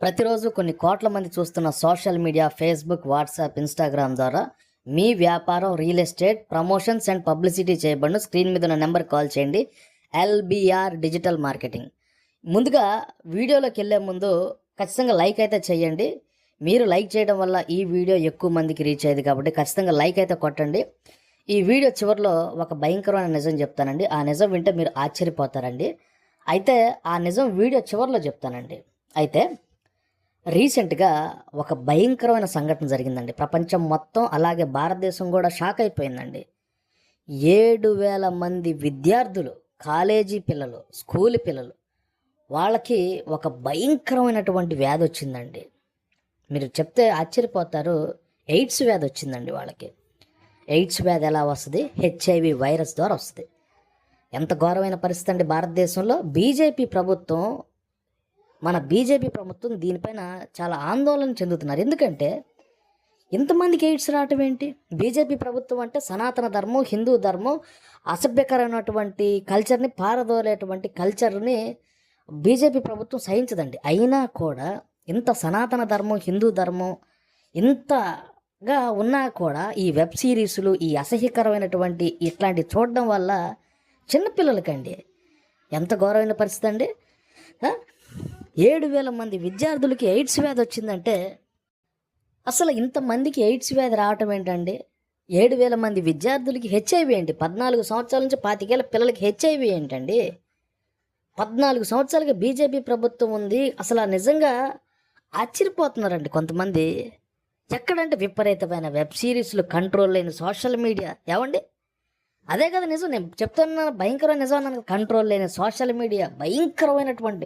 ప్రతిరోజు కొన్ని కోట్ల మంది చూస్తున్న social media Facebook, WhatsApp, Instagram ద్వారా మీ వ్యాపారం real estate promotions and publicity చేయబడిన స్క్రీన్ మీద ఉన్న నెంబర్ కాల్ చేయండి. LBR digital marketing. ముందుగా వీడియోలోకి వెళ్ళే ముందు ఖచ్చితంగా లైక్ అయితే చేయండి. మీరు లైక్ చేయడం వల్ల ఈ వీడియో ఎక్కువ మందికి రీచ్ అయ్యేది కాబట్టి ఖచ్చితంగా లైక్ అయితే కొట్టండి. ఈ వీడియో చివరిలో ఒక భయంకరమైన నిజం చెప్తానండి. ఆ నిజం వింటే మీరు ఆశ్చర్యపోతారండి. అయితే ఆ నిజం వీడియో చివరిలో చెప్తానండి. అయితే రీసెంట్గా ఒక భయంకరమైన సంఘటన జరిగిందండి. ప్రపంచం మొత్తం అలాగే భారతదేశం కూడా షాక్ అయిపోయిందండి. 7,000 మంది విద్యార్థులు, కాలేజీ పిల్లలు, స్కూల్ పిల్లలు, వాళ్ళకి ఒక భయంకరమైనటువంటి వ్యాధి వచ్చిందండి. మీరు చెప్తే ఆశ్చర్యపోతారు. ఎయిడ్స్ వ్యాధి వచ్చిందండి వాళ్ళకి. ఎయిడ్స్ వ్యాధి ఎలా వస్తుంది? హెచ్ఐవి వైరస్ ద్వారా వస్తుంది. ఎంత ఘోరమైన పరిస్థితి అండి భారతదేశంలో. మన బీజేపీ ప్రభుత్వం దీనిపైన చాలా ఆందోళన చెందుతున్నారు. ఎందుకంటే ఇంతమందికి ఎయిడ్స్ రావటం ఏంటి? బీజేపీ ప్రభుత్వం అంటే సనాతన ధర్మం, హిందూ ధర్మం, అసభ్యకరమైనటువంటి కల్చర్ని పారదోలేటువంటి కల్చర్ని బీజేపీ ప్రభుత్వం సహించదండి. అయినా కూడా ఇంత సనాతన ధర్మం, హిందూ ధర్మం ఇంతగా ఉన్నా కూడా ఈ వెబ్ సిరీస్లు, ఈ అసహ్యకరమైనటువంటి ఇట్లాంటి చూడడం వల్ల చిన్నపిల్లలకండి ఎంత ఘోరమైన పరిస్థితి అండి. 7,000 మంది విద్యార్థులకి ఎయిడ్స్ వ్యాధి వచ్చిందంటే అసలు ఇంతమందికి ఎయిడ్స్ వ్యాధి రావటం ఏంటండి? 7,000 మంది విద్యార్థులకి హెచ్ఐవి ఏంటి? 14 సంవత్సరాల నుంచి 25 ఏళ్ళ పిల్లలకి హెచ్ఐవి ఏంటండి? 14 సంవత్సరాలకి బీజేపీ ప్రభుత్వం ఉంది. అసలు నిజంగా ఆశ్చర్యపోతున్నారండి కొంతమంది. ఎక్కడంటే విపరీతమైన వెబ్ సిరీస్లు, కంట్రోల్ లేని సోషల్ మీడియా. ఏమండి, అదే కదా నిజం. నేను చెప్తున్నా, భయంకరమైన నిజం అన్నాను. కంట్రోల్ లేని సోషల్ మీడియా భయంకరమైనటువంటి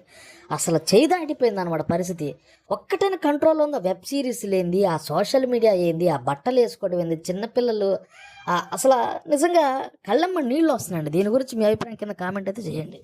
అసలు చేయి దాటిపోయింది అనమాట పరిస్థితి. ఒక్కటైనా కంట్రోల్ ఉందా? వెబ్ సిరీస్లు ఏంది, ఆ సోషల్ మీడియా ఏంది, ఆ బట్టలు వేసుకోవడం ఏంది, చిన్నపిల్లలు అసలు నిజంగా కళ్ళమ్మ నీళ్ళు వస్తున్నాయండి. దీని గురించి మీ అభిప్రాయం కింద కామెంట్ అయితే చేయండి.